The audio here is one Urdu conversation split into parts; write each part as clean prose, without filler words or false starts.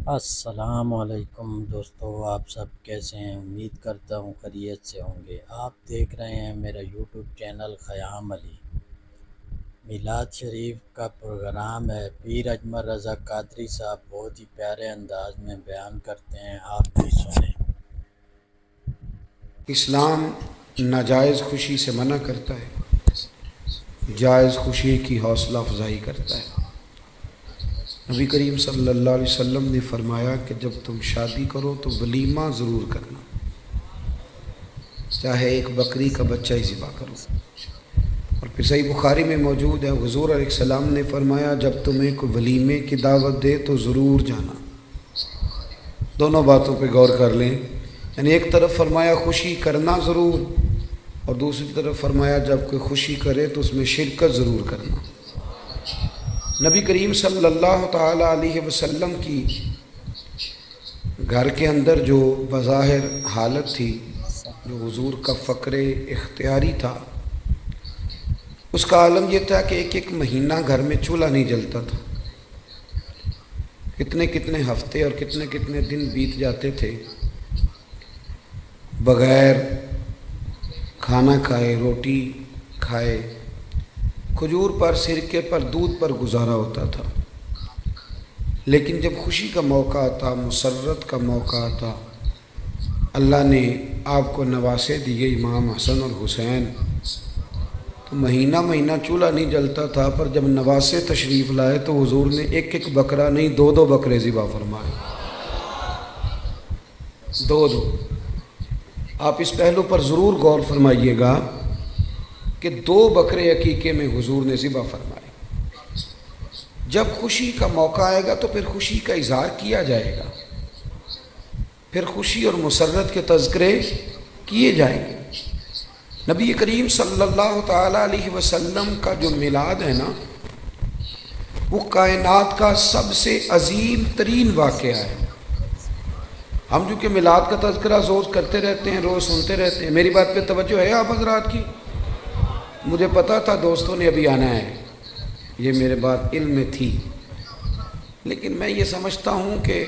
السلام علیکم دوستو، آپ سب کیسے ہیں؟ امید کرتا ہوں خیریت سے ہوں گے۔ آپ دیکھ رہے ہیں میرا یوٹیوب چینل خیام علی۔ میلاد شریف کا پروگرام ہے، پیر اجمل رضا قادری صاحب بہت ہی پیارے انداز میں بیان کرتے ہیں، آپ بھی سنیں۔ اسلام ناجائز خوشی سے منع کرتا ہے، جائز خوشی کی حوصلہ افزائی کرتا ہے۔ نبی کریم صلی اللہ علیہ وسلم نے فرمایا کہ جب تم شادی کرو تو ولیمہ ضرور کرنا، چاہے ایک بکری کا بچہ ہی ذبح کرو۔ اور پھر صحیح بخاری میں موجود ہے، حضور علیہ السلام نے فرمایا جب تمہیں کوئی ولیمے کی دعوت دے تو ضرور جانا۔ دونوں باتوں پہ غور کر لیں، یعنی ایک طرف فرمایا خوشی کرنا ضرور، اور دوسری طرف فرمایا جب کوئی خوشی کرے تو اس میں شرکت ضرور کرنا۔ نبی کریم صلی اللہ تعالی علیہ وسلم کی گھر کے اندر جو بظاہر حالت تھی، جو حضور کا فقر اختیاری تھا، اس کا عالم یہ تھا کہ ایک مہینہ گھر میں چولہا نہیں جلتا تھا۔ کتنے کتنے ہفتے اور کتنے کتنے دن بیت جاتے تھے بغیر کھانا کھائے، روٹی کھائے، کھجور پر، سرکے پر، دودھ پر گزارا ہوتا تھا۔ لیکن جب خوشی کا موقع آتا، مسرت کا موقع آتا، اللہ نے آپ کو نواسے دیے امام حسن اور حسین، تو مہینہ مہینہ چولہا نہیں جلتا تھا، پر جب نواسے تشریف لائے تو حضور نے ایک ایک بکرا نہیں، دو دو بکرے ذبح فرمائے، دو دو۔ آپ اس پہلو پر ضرور غور فرمائیے گا کہ دو بکرے عقیقے میں حضور نے ذبح فرمائے۔ جب خوشی کا موقع آئے گا تو پھر خوشی کا اظہار کیا جائے گا، پھر خوشی اور مسرت کے تذکرے کیے جائیں گے۔ نبی کریم صلی اللہ تعالی علیہ وسلم کا جو میلاد ہے نا، وہ کائنات کا سب سے عظیم ترین واقعہ ہے۔ ہم جو کہ میلاد کا تذکرہ روز کرتے رہتے ہیں، روز سنتے رہتے ہیں، میری بات پہ توجہ ہے آپ حضرات کی؟ مجھے پتا تھا دوستوں نے ابھی آنا ہے، یہ میرے بات علم میں تھی، لیکن میں یہ سمجھتا ہوں کہ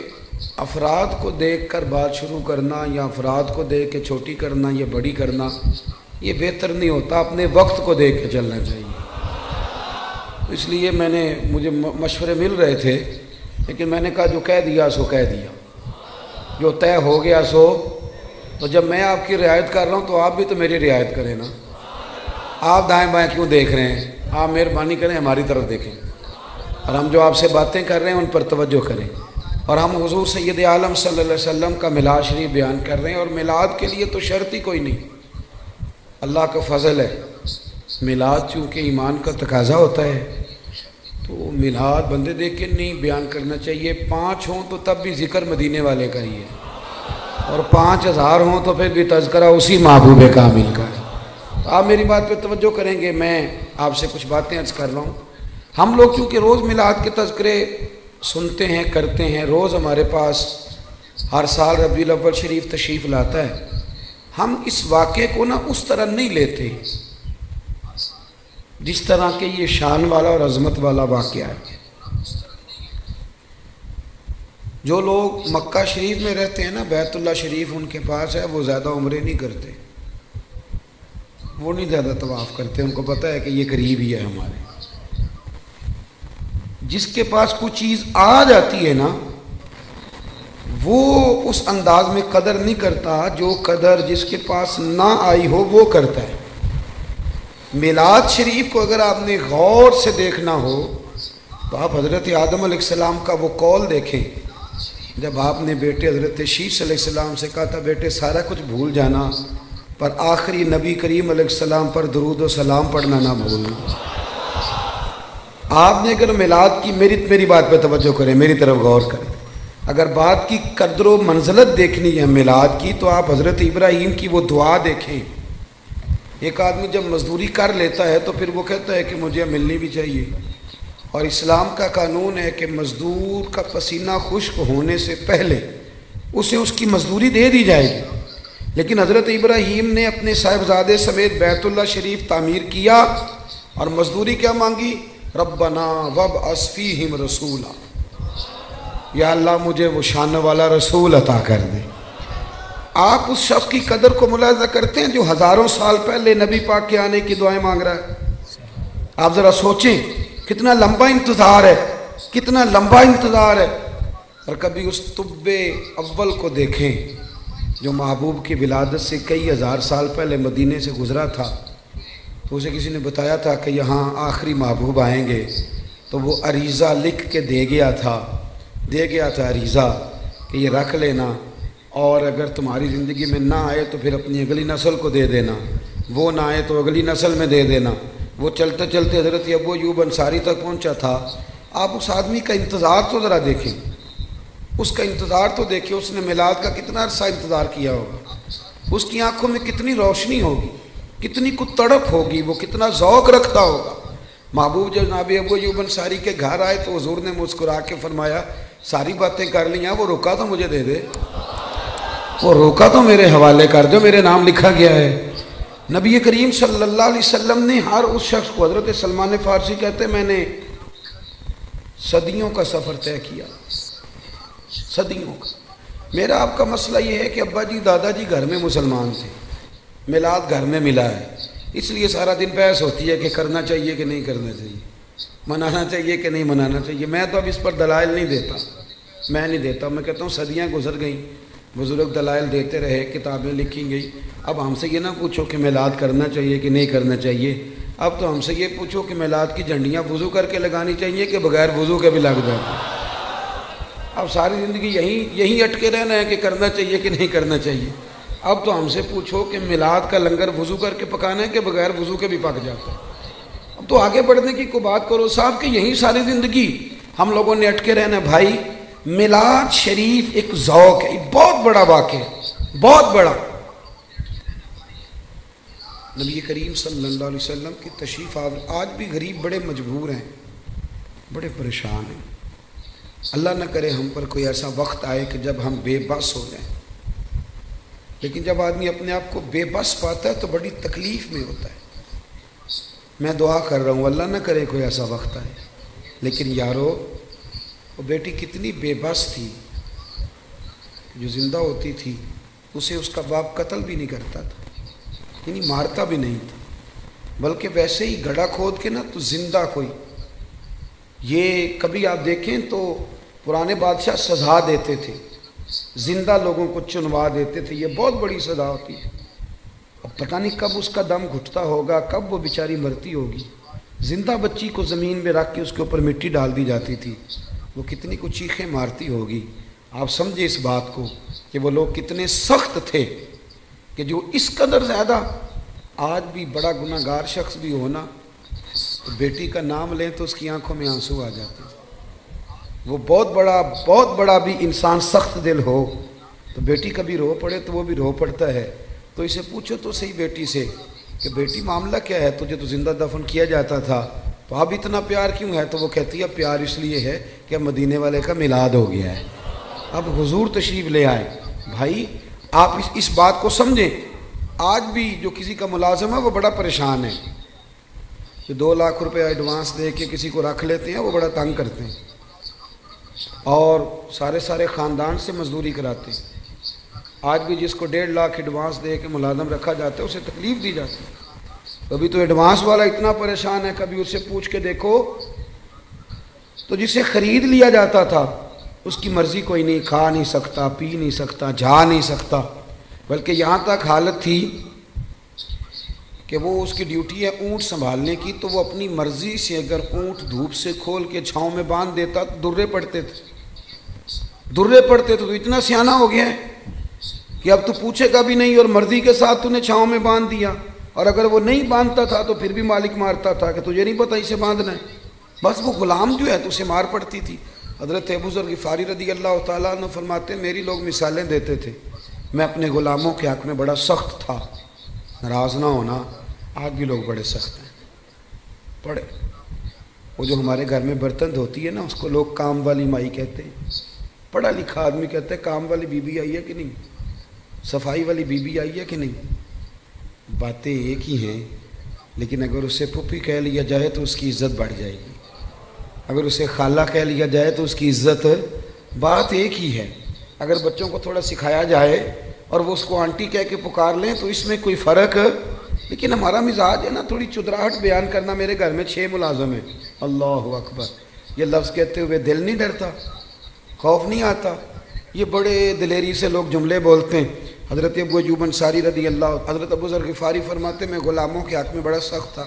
افراد کو دیکھ کر بات شروع کرنا یا افراد کو دیکھ کے چھوٹی کرنا یا بڑی کرنا یہ بہتر نہیں ہوتا، اپنے وقت کو دیکھ کے چلنا چاہیے۔ اس لیے مجھے مشورے مل رہے تھے، لیکن میں نے کہا جو کہہ دیا سو کہہ دیا، جو طے ہو گیا سو، تو جب میں آپ کی رعایت کر رہا ہوں تو آپ بھی تو میری رعایت کریں نا۔ آپ دائیں بائیں کیوں دیکھ رہے ہیں؟ آپ مہربانی کریں ہماری طرف دیکھیں، اور ہم جو آپ سے باتیں کر رہے ہیں ان پر توجہ کریں، اور ہم حضور سید عالم صلی اللہ علیہ وسلم کا میلاد شریف بیان کر رہے ہیں، اور میلاد کے لیے تو شرط ہی کوئی نہیں، اللہ کا فضل ہے۔ میلاد چونکہ ایمان کا تقاضا ہوتا ہے تو میلاد بندے دیکھ کے نہیں بیان کرنا چاہیے، 5 ہوں تو تب بھی ذکر مدینے والے کا ہی ہے، اور 5000 ہوں تو پھر بھی تذکرہ اسی محبوب کامل کا ہے۔ تو آپ میری بات پہ توجہ کریں گے، میں آپ سے کچھ باتیں عرض کر رہا ہوں۔ ہم لوگ کیونکہ روز میلاد کے تذکرے سنتے ہیں، کرتے ہیں، روز ہمارے پاس ہر سال ربیع الاول شریف تشریف لاتا ہے، ہم اس واقعے کو نا اس طرح نہیں لیتے جس طرح کہ یہ شان والا اور عظمت والا واقعہ ہے۔ جو لوگ مکہ شریف میں رہتے ہیں نا، بیت اللہ شریف ان کے پاس ہے، وہ زیادہ عمرے نہیں کرتے، وہ نہیں زیادہ طواف کرتے، ان کو پتہ ہے کہ یہ قریب ہی ہے ہمارے۔ جس کے پاس کوئی چیز آ جاتی ہے نا، وہ اس انداز میں قدر نہیں کرتا جو قدر جس کے پاس نہ آئی ہو وہ کرتا ہے۔ میلاد شریف کو اگر آپ نے غور سے دیکھنا ہو تو آپ حضرت آدم علیہ السلام کا وہ قول دیکھیں، جب آپ نے بیٹے حضرت شیش علیہ السلام سے کہا تھا بیٹے سارا کچھ بھول جانا پر آخری نبی کریم علیہ السلام پر درود و سلام پڑھنا نہ بھولنا۔ آپ نے اگر میلاد کی میری بات پہ توجہ کریں، میری طرف غور کریں، اگر بات کی قدر و منزلت دیکھنی ہے میلاد کی تو آپ حضرت ابراہیم کی وہ دعا دیکھیں۔ ایک آدمی جب مزدوری کر لیتا ہے تو پھر وہ کہتا ہے کہ مجھے ملنی بھی چاہیے، اور اسلام کا قانون ہے کہ مزدور کا پسینہ خشک ہونے سے پہلے اسے اس کی مزدوری دے دی جائے گی۔ لیکن حضرت ابراہیم نے اپنے صاحبزادے سمیت بیت اللہ شریف تعمیر کیا اور مزدوری کیا مانگی؟ ربنا وابعث فیہم رسولا، یا اللہ مجھے وہ شان والا رسول عطا کر دے۔ آپ اس شخص کی قدر کو ملاحظہ کرتے ہیں جو ہزاروں سال پہلے نبی پاک کے آنے کی دعائیں مانگ رہا ہے؟ آپ ذرا سوچیں کتنا لمبا انتظار ہے، کتنا لمبا انتظار ہے۔ اور کبھی اس طب اول کو دیکھیں جو محبوب کی ولادت سے کئی ہزار سال پہلے مدینے سے گزرا تھا، تو اسے کسی نے بتایا تھا کہ یہاں آخری محبوب آئیں گے، تو وہ عریضہ لکھ کے دے گیا تھا عریضہ کہ یہ رکھ لینا، اور اگر تمہاری زندگی میں نہ آئے تو پھر اپنی اگلی نسل کو دے دینا، وہ نہ آئے تو اگلی نسل میں دے دینا۔ وہ چلتے چلتے حضرت ابو ایوب انصاری تک پہنچا تھا۔ آپ اس آدمی کا انتظار تو ذرا دیکھیں، اس کا انتظار تو دیکھیں، اس نے میلاد کا کتنا عرصہ انتظار کیا ہوگا، اس کی آنکھوں میں کتنی روشنی ہوگی، کتنی کچھ تڑپ ہوگی، وہ کتنا ذوق رکھتا ہوگا۔ محبوب جب جناب ابو ایوب انصاری کے گھر آئے تو حضور نے مسکرا کے فرمایا ساری باتیں کر لی ہیں، وہ روکا تو مجھے دے دے، وہ روکا تو میرے حوالے کر دو، میرے نام لکھا گیا ہے۔ نبی کریم صلی اللہ علیہ وسلم نے ہر اس شخص کو، حضرت سلمان فارسی کہتے ہیں میں نے صدیوں کا سفر طے کیا، صدیوں کا۔ میرا آپ کا مسئلہ یہ ہے کہ ابا جی دادا جی گھر میں مسلمان تھے، میلاد گھر میں ملا ہے، اس لیے سارا دن بحث ہوتی ہے کہ کرنا چاہیے کہ نہیں کرنا چاہیے، منانا چاہیے کہ نہیں منانا چاہیے۔ میں تو اب اس پر دلائل نہیں دیتا، میں نہیں دیتا، میں کہتا ہوں صدیاں گزر گئیں، بزرگ دلائل دیتے رہے، کتابیں لکھی گئی۔ اب ہم سے یہ نہ پوچھو کہ میلاد کرنا چاہیے کہ نہیں کرنا چاہیے، اب تو ہم سے یہ پوچھو کہ میلاد کی جھنڈیاں وضو کر کے لگانی چاہیے کہ بغیر وضو کے بھی لگ جاتی۔ اب ساری زندگی یہی اٹکے رہنا ہے کہ کرنا چاہیے کہ نہیں کرنا چاہیے۔ اب تو ہم سے پوچھو کہ میلاد کا لنگر وضو کر کے پکانا ہے کہ بغیر وضو کے بھی پک جاتا ہے۔ اب تو آگے بڑھنے کی کوئی بات کرو صاحب کہ یہی ساری زندگی ہم لوگوں نے اٹکے رہنا ہے۔ بھائی میلاد شریف ایک ذوق ہے، ایک بہت بڑا واقعہ ہے، بہت بڑا۔ نبی کریم صلی اللہ علیہ وسلم کی تشریف آج بھی غریب بڑے مجبور ہیں، بڑے پریشان ہیں۔ اللہ نہ کرے ہم پر کوئی ایسا وقت آئے کہ جب ہم بے بس ہو جائیں، لیکن جب آدمی اپنے آپ کو بے بس پاتا ہے تو بڑی تکلیف میں ہوتا ہے۔ میں دعا کر رہا ہوں اللہ نہ کرے کوئی ایسا وقت آئے، لیکن یارو وہ بیٹی کتنی بے بس تھی، جو زندہ ہوتی تھی اسے اس کا باپ قتل بھی نہیں کرتا تھا، یعنی مارتا بھی نہیں تھا، بلکہ ویسے ہی گڑھا کھود کے نا تو زندہ کوئی، یہ کبھی آپ دیکھیں تو پرانے بادشاہ سزا دیتے تھے، زندہ لوگوں کو چنوا دیتے تھے، یہ بہت بڑی سزا ہوتی ہے۔ اب پتہ نہیں کب اس کا دم گھٹتا ہوگا، کب وہ بیچاری مرتی ہوگی۔ زندہ بچی کو زمین میں رکھ کے اس کے اوپر مٹی ڈال دی جاتی تھی، وہ کتنی کو چیخیں مارتی ہوگی۔ آپ سمجھے اس بات کو کہ وہ لوگ کتنے سخت تھے کہ جو اس قدر زیادہ، آج بھی بڑا گناہ گار شخص بھی ہونا تو بیٹی کا نام لیں تو اس کی آنکھوں میں آنسو آ جاتے ہیں۔ وہ بہت بڑا بھی انسان سخت دل ہو تو بیٹی کبھی رو پڑے تو وہ بھی رو پڑتا ہے۔ تو اسے پوچھو تو صحیح بیٹی سے کہ بیٹی معاملہ کیا ہے، تجھے تو زندہ دفن کیا جاتا تھا تو اب اتنا پیار کیوں ہے؟ تو وہ کہتی ہے پیار اس لیے ہے کہ مدینے والے کا میلاد ہو گیا ہے، اب حضور تشریف لے آئے۔ بھائی آپ اس بات کو سمجھیں، آج بھی جو کسی کا ملازم ہے وہ بڑا پریشان ہے، جو 2 لاکھ روپے ایڈوانس دے کے کسی کو رکھ لیتے ہیں وہ بڑا تنگ کرتے ہیں، اور سارے خاندان سے مزدوری کراتے ہیں۔ آج بھی جس کو 1.5 لاکھ ایڈوانس دے کے ملازم رکھا جاتا ہے اسے تکلیف دی جاتی ہے۔ کبھی تو ایڈوانس والا اتنا پریشان ہے، کبھی اس سے پوچھ کے دیکھو تو جسے خرید لیا جاتا تھا اس کی مرضی کوئی نہیں، کھا نہیں سکتا، پی نہیں سکتا، جا نہیں سکتا، بلکہ یہاں تک حالت تھی کہ وہ اس کی ڈیوٹی ہے اونٹ سنبھالنے کی، تو وہ اپنی مرضی سے اگر اونٹ دھوپ سے کھول کے چھاؤں میں باندھ دیتا تو درے پڑتے تھے تو اتنا سیانہ ہو گیا ہے کہ اب تو پوچھے گا بھی نہیں، اور مرضی کے ساتھ تو نے چھاؤں میں باندھ دیا، اور اگر وہ نہیں باندھتا تھا تو پھر بھی مالک مارتا تھا کہ تجھے نہیں پتہ اسے باندھنا ہے، بس وہ غلام جو ہے تو اسے مار پڑتی تھی۔ حضرت ابو ذر غفاری رضی اللہ تعالیٰ عنہ فرماتے ہیں میری لوگ مثالیں دیتے تھے، میں اپنے غلاموں کے حق میں بڑا سخت تھا، ناراض نہ ہونا، آج بھی لوگ بڑے سخت ہیں، بڑے۔ وہ جو ہمارے گھر میں برتن دھوتی ہے نا اس کو لوگ کام والی مائی کہتے ہیں، پڑھا لکھا آدمی کہتا ہے کام والی بی بی آئی ہے کہ نہیں، صفائی والی بی بی آئی ہے کہ نہیں، باتیں ایک ہی ہیں، لیکن اگر اسے پھپھی کہہ لیا جائے تو اس کی عزت بڑھ جائے گی، اگر اسے خالہ کہہ لیا جائے تو اس کی عزت بات ایک ہی ہے. اگر بچوں کو تھوڑا سکھایا جائے اور وہ اس کو آنٹی کہہ کے پکار لیں تو اس میں کوئی فرق. لیکن ہمارا مزاج ہے نا تھوڑی چدراہٹ بیان کرنا. میرے گھر میں 6 ملازم ہیں. اللہ اکبر. یہ لفظ کہتے ہوئے دل نہیں ڈرتا, خوف نہیں آتا. یہ بڑے دلیری سے لوگ جملے بولتے ہیں. حضرت ابو ایوب انصاری رضی اللہ, حضرت ابو ذر غفاری فرماتے میں غلاموں کے حق میں بڑا سخت تھا.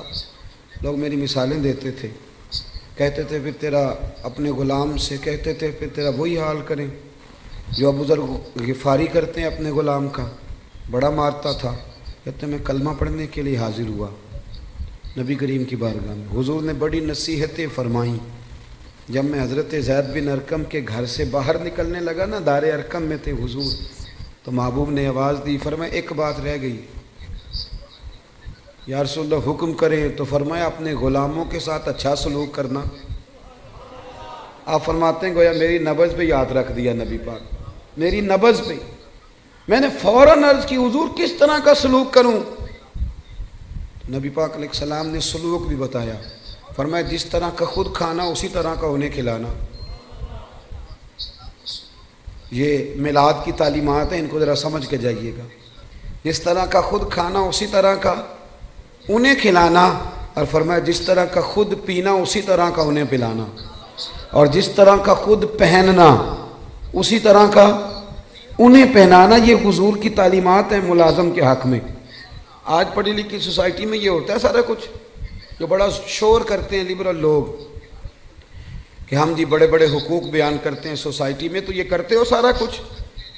لوگ میری مثالیں دیتے تھے, کہتے تھے پھر تیرا اپنے غلام سے کہتے تھے پھر تیرا وہی حال کریں جو ابو ذر غفاری کرتے ہیں اپنے غلام کا. بڑا مارتا تھا. کہتے میں کلمہ پڑھنے کے لیے حاضر ہوا نبی کریم کی بارگاہ میں. حضور نے بڑی نصیحتیں فرمائیں. جب میں حضرت زید بن ارقم کے گھر سے باہر نکلنے لگا نا, دار ارقم میں تھے حضور, تو محبوب نے آواز دی, فرمایا ایک بات رہ گئی. یا رسول اللہ حکم کریں. تو فرمایا اپنے غلاموں کے ساتھ اچھا سلوک کرنا. آپ فرماتے ہیں گویا میری نبض پہ یاد رکھ دیا نبی پاک, میری نبض پہ. میں نے فوراً عرض کی حضور کس طرح کا سلوک کروں؟ نبی پاک علیہ السلام نے سلوک بھی بتایا. فرمایا جس طرح کا خود کھانا اسی طرح کا انہیں کھلانا. یہ میلاد کی تعلیمات ہیں, ان کو ذرا سمجھ کے جائیے گا. جس طرح کا خود کھانا اسی طرح کا انہیں کھلانا, اور فرمایا جس طرح کا خود پینا اسی طرح کا انہیں پلانا, اور جس طرح کا خود پہننا اسی طرح کا انہیں پہنانا. یہ حضور کی تعلیمات ہیں ملازم کے حق میں. آج پڑھی لکھی سوسائٹی میں یہ ہوتا ہے سارا کچھ, جو بڑا شور کرتے ہیں لبرل لوگ کہ ہم جی بڑے بڑے حقوق بیان کرتے ہیں سوسائٹی میں. تو یہ کرتے ہو سارا کچھ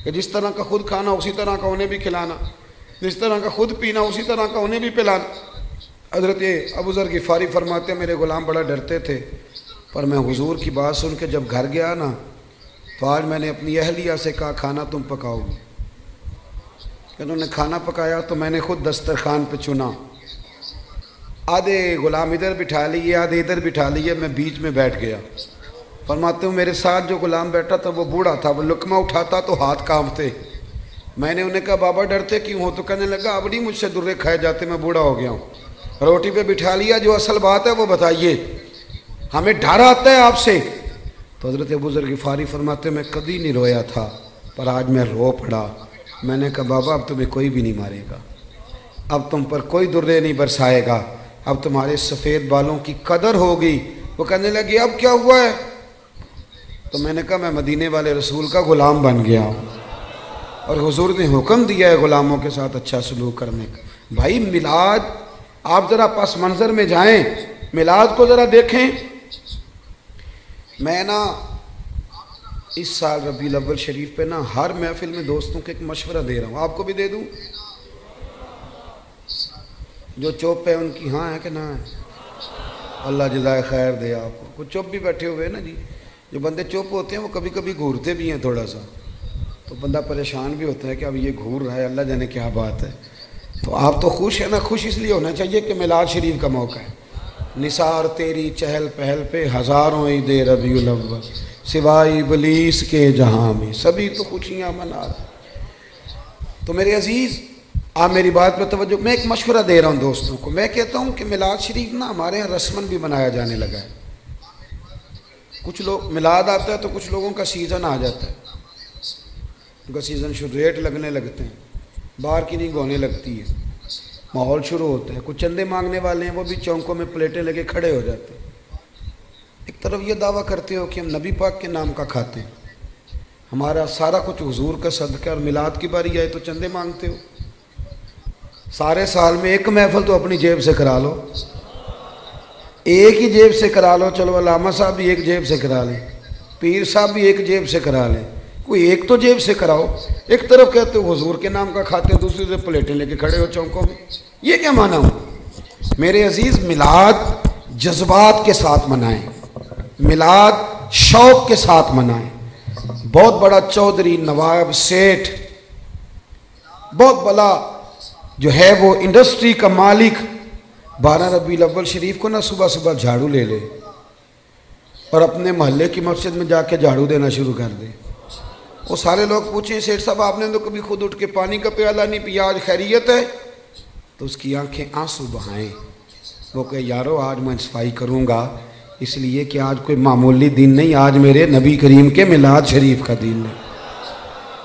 کہ جس طرح کا خود کھانا اسی طرح کا انہیں بھی کھلانا, جس طرح کا خود پینا اسی طرح کا انہیں بھی پلانا. حضرت ابو ذر غفاری فرماتے ہیں میرے غلام بڑا ڈرتے تھے, پر میں حضور کی بات سن کے جب گھر گیا نا تو آج میں نے اپنی اہلیہ سے کہا کھانا تم پکاؤ گی. انہوں نے کھانا پکایا تو میں نے خود دسترخوان پہ چنا. آدھے غلام ادھر بٹھا لیے, آدھے ادھر بٹھا لیے, میں بیچ میں بیٹھ گیا. فرماتے ہوں میرے ساتھ جو غلام بیٹھا تھا وہ بوڑھا تھا, وہ لقمہ اٹھاتا تو ہاتھ کانپتے. میں نے انہیں کہا بابا ڈرتے کیوں ہو؟ تو کہنے لگا اب نہیں مجھ سے درے کھائے جاتے, میں بوڑھا ہو گیا ہوں. روٹی پہ بٹھا لیا, جو اصل بات ہے وہ بتائیے, ہمیں ڈر آتا ہے آپ سے. تو حضرت ابو ذر غفاری فرماتے میں کبھی نہیں رویا تھا, پر آج میں رو پڑا. میں نے کہا بابا اب تمہیں کوئی بھی نہیں مارے گا, اب تم پر کوئی درے نہیں برسائے گا, اب تمہارے سفید بالوں کی قدر ہوگی. وہ کہنے لگی اب کیا ہوا ہے؟ تو میں نے کہا میں مدینے والے رسول کا غلام بن گیا ہوں, اور حضور نے حکم دیا ہے غلاموں کے ساتھ اچھا سلوک کرنے کا. بھائی میلاد, آپ ذرا پس منظر میں جائیں, میلاد کو ذرا دیکھیں. میں نا اس سال ربیع الاول شریف پہ نا ہر محفل میں دوستوں کو ایک مشورہ دے رہا ہوں, آپ کو بھی دے دوں. جو چوپ ہے ان کی ہاں ہے کہ نہ ہے؟ اللہ جزائے خیر دے آپ کو. کچھ چوپ بھی بیٹھے ہوئے ہیں نا جی. جو بندے چوپ ہوتے ہیں وہ کبھی کبھی گھورتے بھی ہیں تھوڑا سا, تو بندہ پریشان بھی ہوتا ہے کہ اب یہ گھور رہا ہے, اللہ جانے کیا بات ہے. تو آپ تو خوش ہیں نا, خوش اس لیے ہونا چاہیے کہ میلاد شریف کا موقع ہے. نثار تیری چہل پہل پہ ہزاروں عید ربیع الاول, سوائے ابلیس کے جہاں میں سبھی تو خوشیاں منا. تو میرے عزیز آپ میری بات پہ توجہ. میں ایک مشورہ دے رہا ہوں دوستوں کو. میں کہتا ہوں کہ میلاد شریف نا ہمارے یہاں رسمن بھی منایا جانے لگا ہے. کچھ لوگ میلاد آتا ہے تو کچھ لوگوں کا سیزن آ جاتا ہے, ان کا سیزن ریٹ لگنے لگتے ہیں, باہر کی نہیں گونے لگتی ہے, ماحول شروع ہوتا ہے. کچھ چندے مانگنے والے ہیں وہ بھی چونکوں میں پلیٹیں لگے کھڑے ہو جاتے ہیں. ایک طرف یہ دعویٰ کرتے ہو کہ ہم نبی پاک کے نام کا کھاتے ہیں, ہمارا سارا کچھ حضور کا صدقہ, اور میلاد کی باری آئے تو چندے مانگتے ہو. سارے سال میں ایک محفل تو اپنی جیب سے کرا لو, ایک ہی جیب سے کرا لو. چلو علامہ صاحب بھی ایک جیب سے کرا لیں, پیر صاحب بھی ایک جیب سے کرا لیں, کوئی ایک تو جیب سے کراؤ. ایک طرف کہتے ہو حضور کے نام کا کھاتے ہیں, دوسری طرف پلیٹیں لے کے کھڑے ہو چونکوں میں. یہ کیا مانا ہوں؟ میرے عزیز میلاد جذبات کے ساتھ منائیں, میلاد شوق کے ساتھ منائیں. بہت بڑا چودھری, نواب, سیٹھ, بہت بڑا جو ہے وہ انڈسٹری کا مالک 12 ربیع الاول شریف کو نا صبح صبح جھاڑو لے لے اور اپنے محلے کی مسجد میں جا کے جھاڑو دینا شروع کر دے. وہ سارے لوگ پوچھیں سیٹھ صاحب آپ نے تو کبھی خود اٹھ کے پانی کا پیالہ نہیں پیا, آج خیریت ہے؟ تو اس کی آنکھیں آنسو بہائیں. وہ کہ یارو آج میں صفائی کروں گا, اس لیے کہ آج کوئی معمولی دن نہیں، آج میرے نبی کریم کے میلاد شریف کا دن ہے۔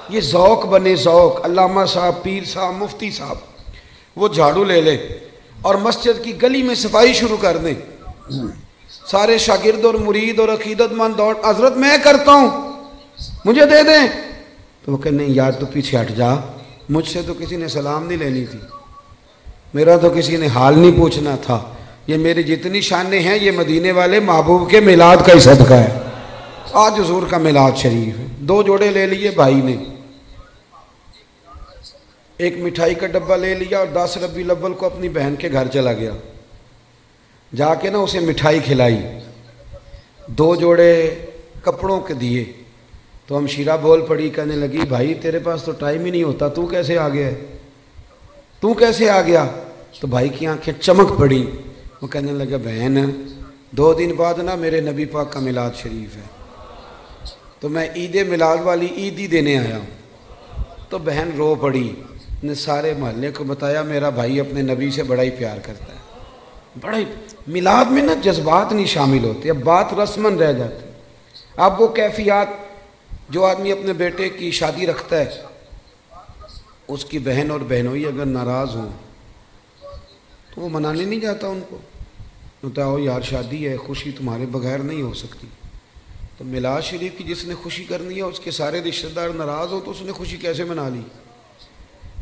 یہ ذوق بنے ذوق۔ علامہ صاحب، پیر صاحب، مفتی صاحب وہ جھاڑو لے لے اور مسجد کی گلی میں صفائی شروع کر دیں، سارے شاگرد اور مرید اور عقیدت مند دوڑ، حضرت میں کرتا ہوں مجھے دے دیں، تو وہ کہ نہیں یار تو پیچھے ہٹ جا، مجھ سے تو کسی نے سلام نہیں لینی تھی، میرا تو کسی نے حال نہیں پوچھنا تھا، یہ میری جتنی شانیں ہیں یہ مدینے والے محبوب کے میلاد کا ہی صدقہ ہے۔ آج حضور کا میلاد شریف ہے، 2 جوڑے لے لیے بھائی نے، ایک مٹھائی کا ڈبہ لے لیا اور 10 ربیع الاول کو اپنی بہن کے گھر چلا گیا، جا کے نا اسے مٹھائی کھلائی، 2 جوڑے کپڑوں کے دیے، تو ہمشیرہ بول پڑی، کہنے لگی بھائی تیرے پاس تو ٹائم ہی نہیں ہوتا، تو کیسے آ گیا ہے، تو کیسے آ گیا؟ تو بھائی کی آنکھیں چمک پڑی، وہ کہنے لگا بہن 2 دن بعد نا میرے نبی پاک کا میلاد شریف ہے، تو میں عید میلاد والی عید ہی دینے آیا ہوں۔ تو بہن رو پڑی، نے سارے محلے کو بتایا میرا بھائی اپنے نبی سے بڑا ہی پیار کرتا ہے، بڑا ہی۔ میلاد میں نا جذبات نہیں شامل ہوتے، اب بات رسمن رہ جاتی۔ اب وہ کیفیات جو آدمی اپنے بیٹے کی شادی رکھتا ہے، اس کی بہن اور بہنوئی اگر ناراض ہوں تو وہ منانے نہیں جاتا ان کو، بتاؤ یار شادی ہے، خوشی تمہارے بغیر نہیں ہو سکتی۔ تو میلاد شریف کی جس نے خوشی کرنی ہے اس کے سارے رشتہ دار ناراض ہو تو اس نے خوشی کیسے منا لی؟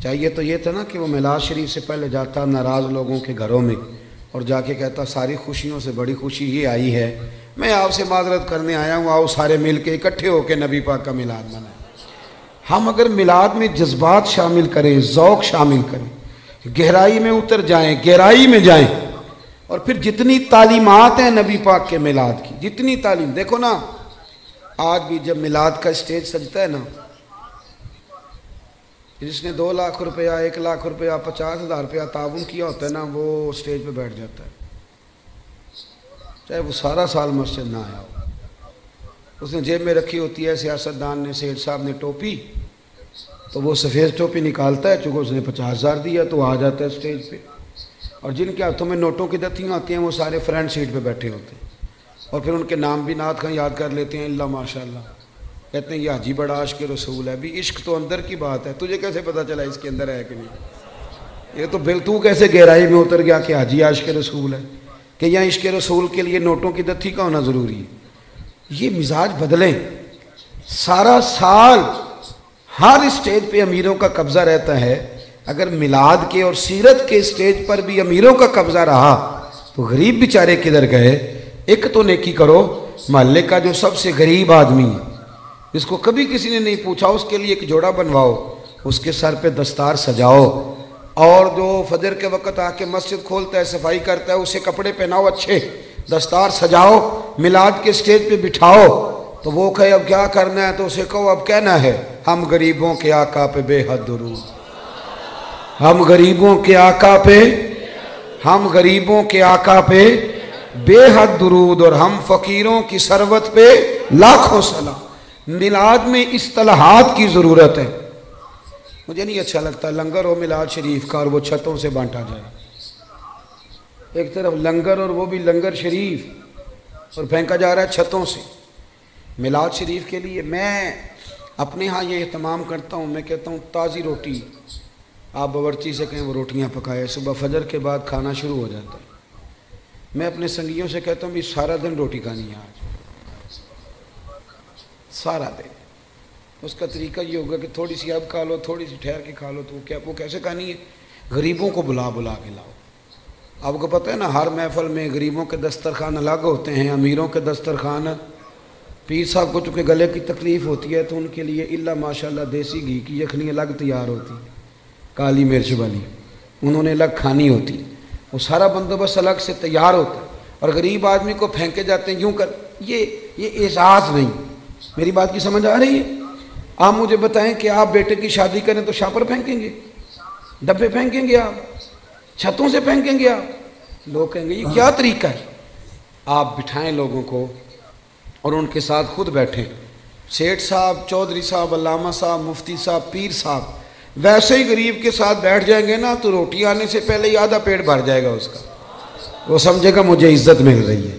چاہیے تو یہ تھا نا کہ وہ میلاد شریف سے پہلے جاتا ناراض لوگوں کے گھروں میں اور جا کے کہتا ساری خوشیوں سے بڑی خوشی یہ آئی ہے، میں آپ سے معذرت کرنے آیا ہوں، آؤ سارے مل کے اکٹھے ہو کے نبی پاک کا میلاد منائیں۔ ہم اگر میلاد میں جذبات شامل کریں، ذوق شامل کریں، گہرائی میں اتر جائیں، گہرائی میں جائیں، اور پھر جتنی تعلیمات ہیں نبی پاک کے میلاد کی، جتنی تعلیم، دیکھو نا آج بھی جب میلاد کا اسٹیج سجتا ہے نا، جس نے 2 لاکھ روپیہ، 1 لاکھ روپیہ، 50,000 روپیہ تعاون کیا ہوتا ہے نا، وہ اسٹیج پہ بیٹھ جاتا ہے، چاہے وہ سارا سال مسجد نہ آیا ہو۔ اس نے جیب میں رکھی ہوتی ہے، سیاستدان نے، سیٹھ صاحب نے ٹوپی، تو وہ سفید ٹوپی نکالتا ہے، چونکہ اس نے 50,000 دیا تو آ جاتا ہے اسٹیج پہ، اور جن کے ہاتھوں میں نوٹوں کی دتیاں آتی ہیں وہ سارے فرنٹ سیٹ پہ بیٹھے ہوتے ہیں، اور پھر ان کے نام بھی نعت خواں یاد کر لیتے ہیں، اللہ ماشاء اللہ، کہتے ہیں یہ حاجی بڑا عاشق رسول ہے۔ بھی عشق تو اندر کی بات ہے، تجھے کیسے پتہ چلا اس کے اندر ہے کہ نہیں؟ یہ تو تو کیسے گہرائی میں اتر گیا کہ حاجی عاشق رسول ہے، کہ یہاں عشق رسول کے لیے نوٹوں کی دتھی کا ہونا ضروری ہے؟ یہ مزاج بدلیں۔ سارا سال ہر اسٹیج پہ امیروں کا قبضہ رہتا ہے، اگر میلاد کے اور سیرت کے اسٹیج پر بھی امیروں کا قبضہ رہا تو غریب بیچارے کدھر گئے؟ ایک تو نیکی کرو، محلے کا جو سب سے غریب آدمی ہے جس کو کبھی کسی نے نہیں پوچھا اس کے لیے ایک جوڑا بنواؤ، اس کے سر پہ دستار سجاؤ، اور جو فجر کے وقت آ کے مسجد کھولتا ہے، صفائی کرتا ہے، اسے کپڑے پہناؤ اچھے، دستار سجاؤ، میلاد کے اسٹیج پہ بٹھاؤ، تو وہ کہے اب کیا کرنا ہے تو اسے کہو اب کہنا ہے ہم غریبوں کے آقا پہ بے حد درود، ہم غریبوں کے آقا پہ، ہم غریبوں کے آقا پہ بے حد درود، اور ہم فقیروں کی ثروت پہ لاکھوں سلام۔ میلاد میں اصطلاحات کی ضرورت ہے۔ مجھے نہیں اچھا لگتا لنگر ہو میلاد شریف کا اور وہ چھتوں سے بانٹا جائے، ایک طرف لنگر اور وہ بھی لنگر شریف، اور پھینکا جا رہا ہے چھتوں سے۔ میلاد شریف کے لیے میں اپنے ہاں یہ اہتمام کرتا ہوں، میں کہتا ہوں تازی روٹی آپ باورچی سے کہیں وہ روٹیاں پکائے، صبح فجر کے بعد کھانا شروع ہو جاتا ہے۔ میں اپنے سنگیوں سے کہتا ہوں بھی سارا دن روٹی کھانی ہے آج، سارا دن۔ اس کا طریقہ یہ ہوگا کہ تھوڑی سی اب کھا لو، تھوڑی سی ٹھہر کے کھا لو، تو وہ کیسے کھانی ہے؟ غریبوں کو بلا بلا کے لاؤ۔ آپ کو پتہ ہے نا ہر محفل میں غریبوں کے دسترخوان الگ ہوتے ہیں، امیروں کے دسترخوان۔ پیر صاحب کو چونکہ گلے کی تکلیف ہوتی ہے تو ان کے لیے اللہ ماشاءاللہ دیسی گھی کی یخنی الگ تیار ہوتی، کالی مرچ والی، انہوں نے الگ کھانی ہوتی، وہ سارا بندوبست الگ سے تیار ہوتا ہے، اور غریب آدمی کو پھینکے جاتے ہیں یوں کر۔ یہ اعزاز نہیں۔ میری بات کی سمجھ آ رہی ہے؟ آپ مجھے بتائیں کہ آپ بیٹے کی شادی کریں تو شاپر پھینکیں گے، ڈبے پھینکیں گے، آپ چھتوں سے پھینکیں گے؟ آپ لوگ کہیں گے یہ کیا طریقہ ہے؟ آپ بٹھائیں لوگوں کو اور ان کے ساتھ خود بیٹھیں، سیٹھ صاحب، چودھری صاحب، علامہ صاحب، مفتی صاحب، پیر صاحب، ویسے ہی غریب کے ساتھ بیٹھ جائیں گے نا تو روٹی آنے سے پہلے ہی آدھا پیٹ بھر جائے گا اس کا، وہ سمجھے گا مجھے عزت مل رہی ہے۔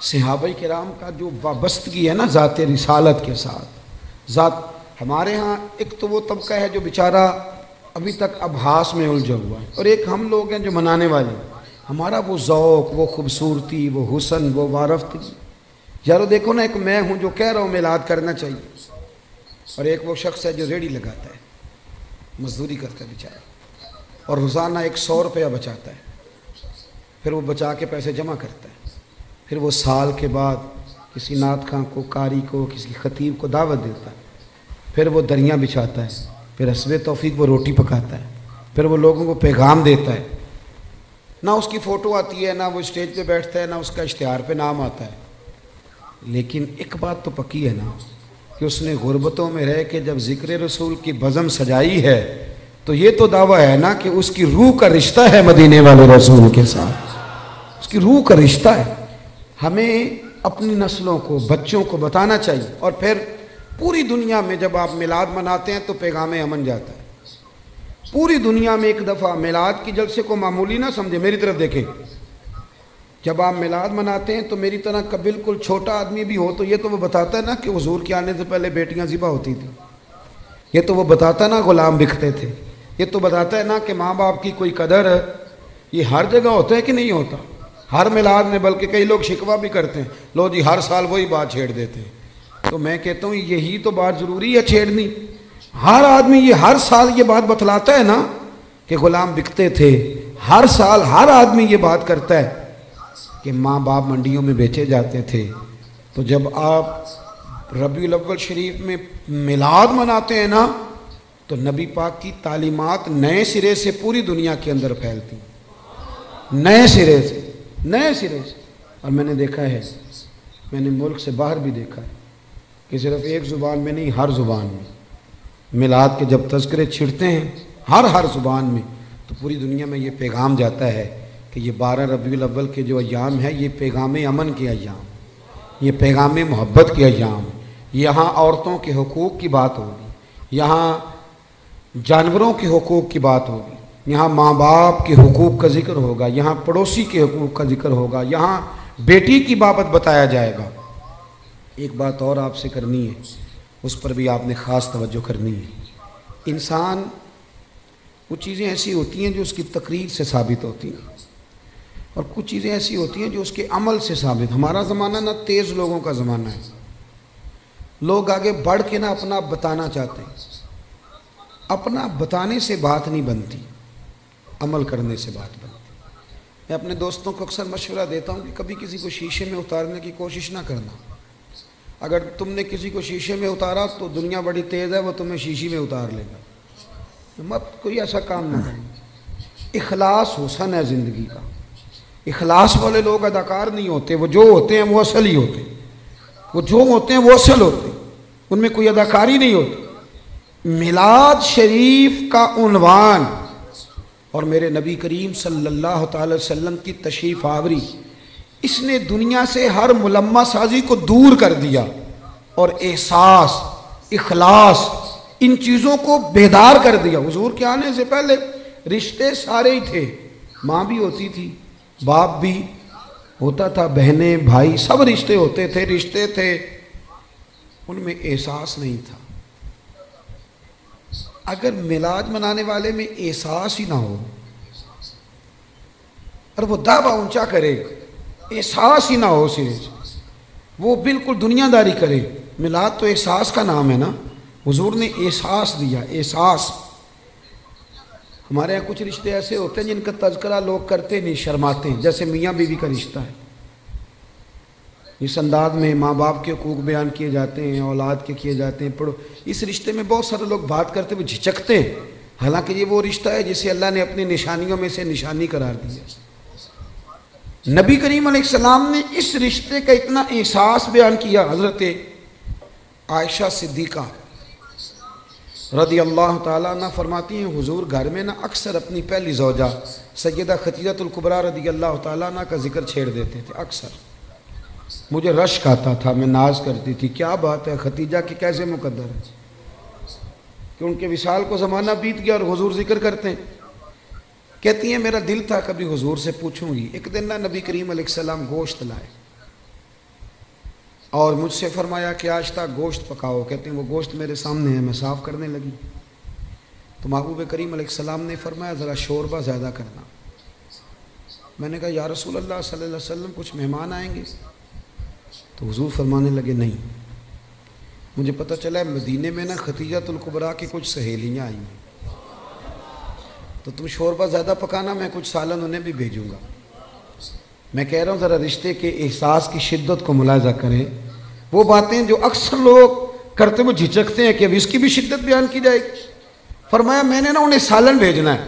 صحابہ کرام کا جو وابستگی ہے نا ذات رسالت کے ساتھ، ذات ہمارے ہاں ایک تو وہ طبقہ ہے جو بیچارہ ابھی تک ابحاث میں الجھا ہوا ہے، اور ایک ہم لوگ ہیں جو منانے والے ہیں۔ ہمارا وہ ذوق، وہ خوبصورتی، وہ حسن، وہ معرفتگی، یارو دیکھو نا، ایک میں ہوں جو کہہ رہا ہوں میلاد کرنا چاہیے، اور ایک وہ شخص ہے جو ریڑھی لگاتا ہے، مزدوری کرتا ہے بیچارہ، اور روزانہ 100 روپیہ بچاتا ہے، پھر وہ بچا کے پیسے جمع کرتا ہے، پھر وہ سال کے بعد کسی نعت خواں کو، قاری کو، کسی خطیب کو دعوت دیتا ہے، پھر وہ دریاں بچھاتا ہے، پھر حسب توفیق وہ روٹی پکاتا ہے، پھر وہ لوگوں کو پیغام دیتا ہے۔ نہ اس کی فوٹو آتی ہے، نہ وہ اسٹیج پہ بیٹھتا ہے، نہ اس کا اشتہار پہ نام آتا ہے، لیکن ایک بات تو پکی ہے نا کہ اس نے غربتوں میں رہ کے جب ذکر رسول کی بزم سجائی ہے تو یہ تو دعویٰ ہے نا کہ اس کی روح کا رشتہ ہے مدینے والے رسول کے ساتھ، اس کی روح کا رشتہ ہے۔ ہمیں اپنی نسلوں کو، بچوں کو بتانا چاہیے، اور پھر پوری دنیا میں جب آپ میلاد مناتے ہیں تو پیغام امن جاتا ہے۔ پوری دنیا میں ایک دفعہ میلاد کی جلسے کو معمولی نہ سمجھے، میری طرف دیکھیں، جب آپ میلاد مناتے ہیں تو میری طرح کا بالکل چھوٹا آدمی بھی ہو تو یہ تو وہ بتاتا ہے نا کہ حضور کے آنے سے پہلے بیٹیاں ذبح ہوتی تھیں، یہ تو وہ بتاتا ہے نا غلام بکتے تھے، یہ تو بتاتا ہے نا کہ ماں باپ کی کوئی قدر ہے۔ یہ ہر جگہ ہوتا ہے کہ نہیں ہوتا؟ ہر میلاد میں، بلکہ کئی لوگ شکوہ بھی کرتے ہیں، لو جی ہر سال وہی بات چھیڑ دیتے ہیں، تو میں کہتا ہوں یہی تو بات ضروری ہے چھیڑنی۔ ہر آدمی یہ ہر سال یہ بات بتلاتا ہے نا کہ غلام بکتے تھے، ہر سال ہر آدمی یہ بات کرتا ہے کہ ماں باپ منڈیوں میں بیچے جاتے تھے۔ تو جب آپ ربیع الاول شریف میں میلاد مناتے ہیں نا تو نبی پاک کی تعلیمات نئے سرے سے پوری دنیا کے اندر پھیلتی ہیں، نئے سرے سے، نئے سرے سے۔ اور میں نے دیکھا ہے، میں نے ملک سے باہر بھی دیکھا ہے کہ صرف ایک زبان میں نہیں، ہر زبان میں میلاد کے جب تذکرے چھڑتے ہیں ہر زبان میں، تو پوری دنیا میں یہ پیغام جاتا ہے کہ یہ 12 ربیع الاول کے جو ایام ہے یہ پیغام امن کے ایام، یہ پیغام محبت کے ایام۔ یہاں عورتوں کے حقوق کی بات ہوگی، یہاں جانوروں کے حقوق کی بات ہوگی، یہاں ماں باپ کے حقوق کا ذکر ہوگا، یہاں پڑوسی کے حقوق کا ذکر ہوگا، یہاں بیٹی کی بابت بتایا جائے گا۔ ایک بات اور آپ سے کرنی ہے، اس پر بھی آپ نے خاص توجہ کرنی ہے۔ انسان، کچھ چیزیں ایسی ہوتی ہیں جو اس کی تقریر سے ثابت ہوتی ہیں، اور کچھ چیزیں ایسی ہوتی ہیں جو اس کے عمل سے ثابت۔ ہمارا زمانہ نہ تیز لوگوں کا زمانہ ہے، لوگ آگے بڑھ کے نہ اپنا بتانا چاہتے ہیں، اپنا بتانے سے بات نہیں بنتی، عمل کرنے سے بات بنتی۔ میں اپنے دوستوں کو اکثر مشورہ دیتا ہوں کہ کبھی کسی کو شیشے میں اتارنے کی کوشش نہ کرنا۔ اگر تم نے کسی کو شیشے میں اتارا تو دنیا بڑی تیز ہے، وہ تمہیں شیشے میں اتار لے گا، مت کوئی ایسا کام نہ کرنا۔ اخلاص حسن ہے زندگی کا، اخلاص والے لوگ اداکار نہیں ہوتے، وہ جو ہوتے ہیں وہ اصل ہی ہوتے ہیں، وہ جو ہوتے ہیں وہ اصل ہوتے ہیں، ان میں کوئی اداکاری نہیں ہوتی۔ میلاد شریف کا عنوان اور میرے نبی کریم صلی اللہ تعالی وسلم کی تشریف آوری، اس نے دنیا سے ہر ملمہ سازی کو دور کر دیا، اور احساس، اخلاص، ان چیزوں کو بیدار کر دیا۔ حضور کے آنے سے پہلے رشتے سارے ہی تھے، ماں بھی ہوتی تھی، باپ بھی ہوتا تھا، بہنیں بھائی سب رشتے ہوتے تھے، رشتے تھے، ان میں احساس نہیں تھا۔ اگر میلاد منانے والے میں احساس ہی نہ ہو اور وہ دعویٰ اونچا کرے، احساس ہی نہ ہو سرے سے، وہ بالکل دنیا داری کرے۔ میلاد تو احساس کا نام ہے نا، حضور نے احساس دیا، احساس۔ ہمارے یہاں کچھ رشتے ایسے ہوتے ہیں جن کا تذکرہ لوگ کرتے نہیں، شرماتے ہیں، جیسے میاں بیوی کا رشتہ ہے۔ اس انداز میں ماں باپ کے حقوق بیان کیے جاتے ہیں، اولاد کے کیے جاتے ہیں، پڑھو اس رشتے میں بہت سارے لوگ بات کرتے ہوئے جھجکتے ہیں، حالانکہ یہ وہ رشتہ ہے جسے اللہ نے اپنی نشانیوں میں سے نشانی قرار دیا۔ نبی کریم علیہ السلام نے اس رشتے کا اتنا احساس بیان کیا۔ حضرت عائشہ صدیقہ رضی اللہ تعالیٰ عنہ فرماتی ہیں حضور گھر میں نا اکثر اپنی پہلی زوجہ سیدہ خدیجہ الکبریٰ رضی اللہ تعالیٰ عنہ کا ذکر چھیڑ دیتے تھے۔ اکثر مجھے رشک آتا تھا، میں ناز کرتی تھی، کیا بات ہے خدیجہ کی کیسے مقدر ہے کہ ان کے وصال کو زمانہ بیت گیا اور حضور ذکر کرتے ہیں۔ کہتی ہیں میرا دل تھا کبھی حضور سے پوچھوں گی۔ ایک دن نا نبی کریم علیہ السلام گوشت لائے، اور مجھ سے فرمایا کہ آج تک گوشت پکاؤ. کہتے ہیں وہ گوشت میرے سامنے ہے, میں صاف کرنے لگی تو محبوب کریم علیہ السلام نے فرمایا ذرا شوربہ زیادہ کرنا. میں نے کہا یا رسول اللہ صلی اللہ علیہ وسلم کچھ مہمان آئیں گے؟ تو حضور فرمانے لگے نہیں, مجھے پتہ چلا ہے مدینے میں نا ختیجۃ الکبریٰ کی کچھ سہیلیاں آئی ہیں, تو تم شوربہ زیادہ پکانا, میں کچھ سالن انہیں بھی بھیجوں گا. میں کہہ رہا ہوں ذرا رشتے کے احساس کی شدت کو ملاحظہ کریں. وہ باتیں جو اکثر لوگ کرتے وہ جھجکتے ہیں کہ اب اس کی بھی شدت بیان کی جائے گی. فرمایا میں نے نا انہیں سالن بھیجنا ہے.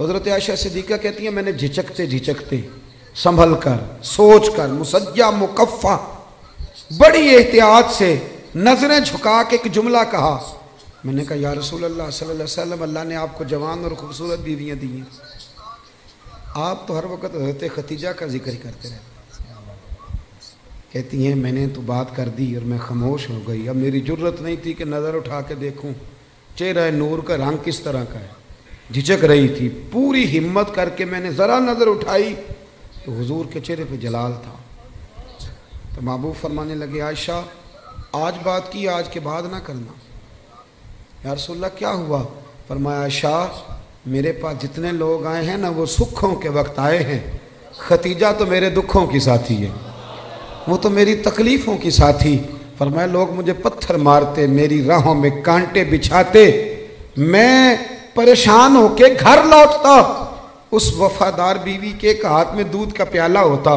حضرت عائشہ صدیقہ کہتی ہیں میں نے جھجکتے سنبھل کر, سوچ کر, مسجع مکفہ, بڑی احتیاط سے نظریں جھکا کے ایک جملہ کہا. میں نے کہا یا رسول اللہ صلی اللہ علیہ وسلم, اللہ نے آپ کو جوان اور خوبصورت بیویاں دی ہیں, آپ تو ہر وقت حضرت ختیجہ کا ذکر ہی کرتے رہتے. کہتی ہیں میں نے تو بات کر دی اور میں خاموش ہو گئی. اب میری جرت نہیں تھی کہ نظر اٹھا کے دیکھوں چہرہ نور کا رنگ کس طرح کا ہے, جھجک رہی تھی. پوری ہمت کر کے میں نے ذرا نظر اٹھائی تو حضور کے چہرے پہ جلال تھا. تو محبوب فرمانے لگے عائشہ آج بات کی, آج کے بعد نہ کرنا. یا رسول اللہ کیا ہوا؟ فرمایا عائشہ میرے پاس جتنے لوگ آئے ہیں نا وہ سکھوں کے وقت آئے ہیں, ختیجہ تو میرے دکھوں کی ساتھی ہے, وہ تو میری تکلیفوں کی ساتھی. فرمایا لوگ مجھے پتھر مارتے, میری راہوں میں کانٹے بچھاتے, میں پریشان ہو کے گھر لوٹتا. اس وفادار بیوی کے ایک ہاتھ میں دودھ کا پیالہ ہوتا,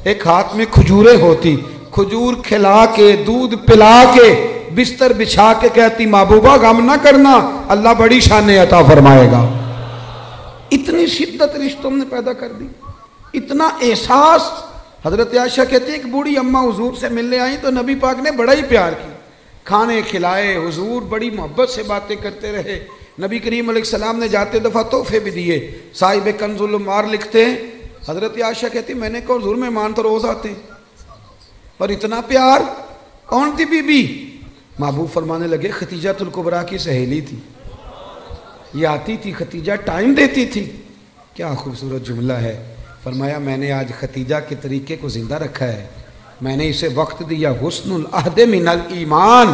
ایک ہاتھ میں کھجوریں ہوتی, کھجور کھلا کے دودھ پلا کے بستر بچھا کے کہتی محبوبہ غم نہ کرنا, اللہ بڑی شان عطا فرمائے گا. اتنی شدت رشتوں نے پیدا کر دی, اتنا احساس. حضرت عائشہ کہتی ہے کہ بوڑھی اماں حضور سے ملنے آئیں تو نبی پاک نے بڑا ہی پیار کیا, کھانے کھلائے, حضور بڑی محبت سے باتیں کرتے رہے. نبی کریم علیہ السلام نے جاتے دفعہ تحفے بھی دیے. صاحب کنز العمار لکھتے ہیں حضرت عائشہ کہتی میں نے کہا حضور مہمان تو روز آتے ہیں, پر اتنا پیار. کون تھی بی بی؟ محبوب فرمانے لگے ختیجۃ الکبریٰ کی سہیلی تھی, یہ آتی تھی, ختیجہ ٹائم دیتی تھی. کیا خوبصورت جملہ ہے. فرمایا میں نے آج ختیجہ کے طریقے کو زندہ رکھا ہے, میں نے اسے وقت دیا. حسن العہد من الایمان.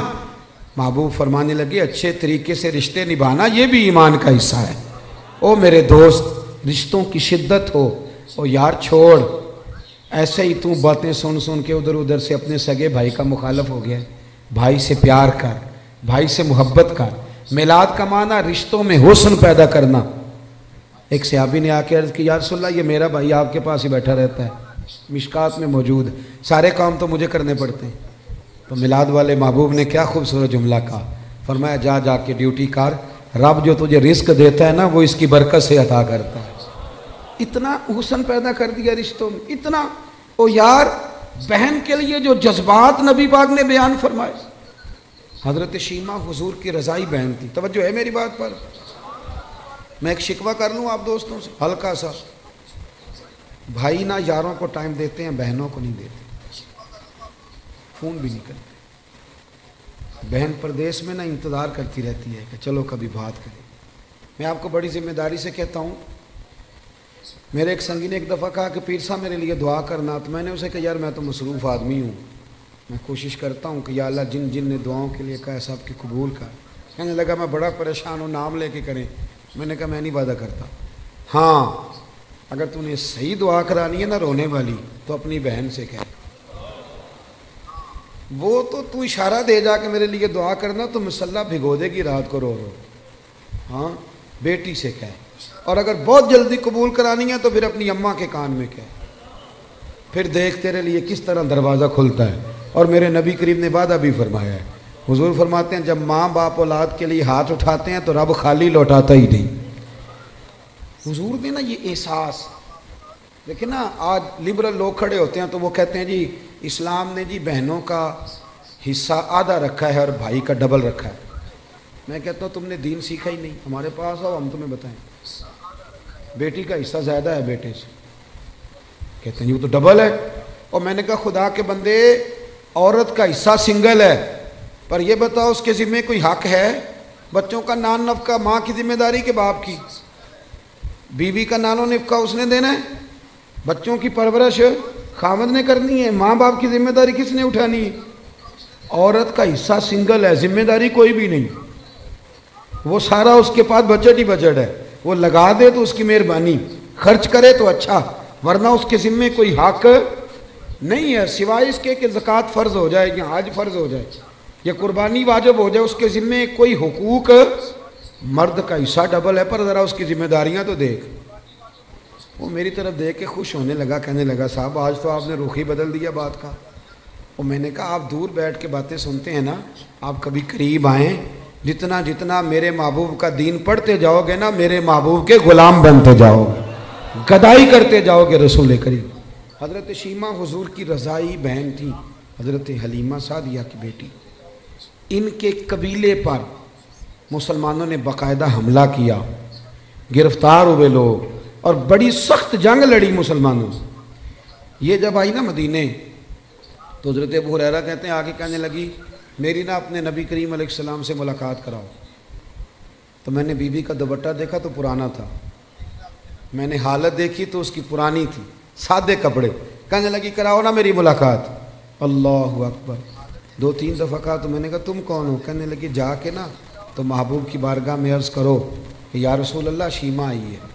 محبوب فرمانے لگے اچھے طریقے سے رشتے نبھانا یہ بھی ایمان کا حصہ ہے. او میرے دوست رشتوں کی شدت ہو. او یار چھوڑ, ایسے ہی تو باتیں سن کے ادھر ادھر سے اپنے سگے بھائی کا مخالف ہو گیا. بھائی سے پیار کر, بھائی سے محبت کر. میلاد کا معنی رشتوں میں حسن پیدا کرنا. ایک صحابی نے آ کے عرض کی یا رسول اللہ یہ میرا بھائی آپ کے پاس ہی بیٹھا رہتا ہے, مشکات میں موجود, سارے کام تو مجھے کرنے پڑتے ہیں. تو میلاد والے محبوب نے کیا خوبصورت جملہ کہا. فرمایا جا کے ڈیوٹی کر, رب جو تجھے رزق دیتا ہے نا وہ اس کی برکت سے عطا کرتا ہے. اتنا حسن پیدا کر دیا رشتوں میں, اتنا. او یار بہن کے لیے جو جذبات نبی پاک نے بیان فرمائے. حضرت شیمہ حضور کی رضائی بہن تھی. توجہ ہے میری بات پر؟ میں ایک شکوہ کر لوں آپ دوستوں سے ہلکا سا. بھائی نہ یاروں کو ٹائم دیتے ہیں, بہنوں کو نہیں دیتے, فون بھی نہیں کرتے. بہن پردیس میں نہ انتظار کرتی رہتی ہے کہ چلو کبھی بات کریں. میں آپ کو بڑی ذمہ داری سے کہتا ہوں, میرے ایک سنگی نے ایک دفعہ کہا کہ پیر صاحب میرے لیے دعا کرنا. تو میں نے اسے کہا یار میں تو مصروف آدمی ہوں, میں کوشش کرتا ہوں کہ یا اللہ جن نے دعاؤں کے لیے کہا سب کی قبول کر. کہنے لگا میں بڑا پریشان ہوں, نام لے کے کریں. میں نے کہا میں نہیں وعدہ کرتا. ہاں اگر تو نے صحیح دعا کرانی ہے نا رونے والی تو اپنی بہن سے کہہ, وہ تو اشارہ دے جا کے میرے لیے دعا کرنا تو مسلح بھگو دے گی رات کو رو. ہاں بیٹی سے کہہ, اور اگر بہت جلدی قبول کرانی ہے تو پھر اپنی اماں کے کان میں کہہ. پھر دیکھ تیرے لیے کس طرح دروازہ کھلتا ہے. اور میرے نبی کریم نے وعدہ بھی فرمایا ہے. حضور فرماتے ہیں جب ماں باپ اولاد کے لیے ہاتھ اٹھاتے ہیں تو رب خالی لوٹاتا ہی نہیں. حضور نے نا یہ احساس دیکھیں نا, آج لبرل لوگ کھڑے ہوتے ہیں تو وہ کہتے ہیں جی اسلام نے جی بہنوں کا حصہ آدھا رکھا ہے اور بھائی کا ڈبل رکھا ہے. میں کہتا ہوں تم نے دین سیکھا ہی نہیں, ہمارے پاس آؤ ہم تمہیں بتائیں. بیٹی کا حصہ زیادہ ہے بیٹے سے, کہتے ہیں جی وہ تو ڈبل ہے. اور میں نے کہا خدا کے بندے عورت کا حصہ سنگل ہے, پر یہ بتاؤ اس کے ذمہ کوئی حق ہے؟ بچوں کا نان نفقہ ماں کی ذمہ داری کہ باپ کی؟ بیوی کا نان و نفقہ اس نے دینا ہے, بچوں کی پرورش خاوند نے کرنی ہے, ماں باپ کی ذمہ داری کس نے اٹھانی ہے؟ عورت کا حصہ سنگل ہے، ذمہ داری کوئی بھی نہیں، وہ سارا اس کے پاس بجٹ ہی بجٹ ہے، وہ لگا دے تو اس کی مہربانی، خرچ کرے تو اچھا، ورنہ اس کے ذمے کوئی حق نہیں ہے سوائے اس کے کہ زکوٰۃ فرض ہو جائے یا حج فرض ہو جائے یا قربانی واجب ہو جائے، اس کے ذمے کوئی حقوق، مرد کا حصہ ڈبل ہے، پر ذرا اس کی ذمہ داریاں تو دیکھ۔ وہ میری طرف دیکھ کے خوش ہونے لگا، کہنے لگا صاحب آج تو آپ نے رخ ہی بدل دیا بات کا۔ اور میں نے کہا آپ دور بیٹھ کے باتیں سنتے ہیں نا، آپ کبھی قریب آئیں، جتنا جتنا میرے محبوب کا دین پڑھتے جاؤ گے نا، میرے محبوب کے غلام بنتے جاؤ گے، گدائی کرتے جاؤ گے رسول کریم۔ حضرت شیمہ حضور کی رضائی بہن تھی، حضرت حلیمہ سعدیہ کی بیٹی۔ ان کے قبیلے پر مسلمانوں نے باقاعدہ حملہ کیا، گرفتار ہوئے لوگ، اور بڑی سخت جنگ لڑی مسلمانوں سے۔ یہ جب آئی نا مدینے تو حضرت ابو ہریرہ کہتے ہیں آگے کہنے لگی میری نا اپنے نبی کریم علیہ السلام سے ملاقات کراؤ۔ تو میں نے بی بی کا دوپٹہ دیکھا تو پرانا تھا، میں نے حالت دیکھی تو اس کی پرانی تھی، سادے کپڑے، کہنے لگی کراؤ نا میری ملاقات۔ اللہ اکبر، 2-3 دفعہ کہا تو میں نے کہا تم کون ہو؟ کہنے لگی جا کے نا تو محبوب کی بارگاہ میں عرض کرو کہ یا رسول اللہ شیمہ آئی ہے،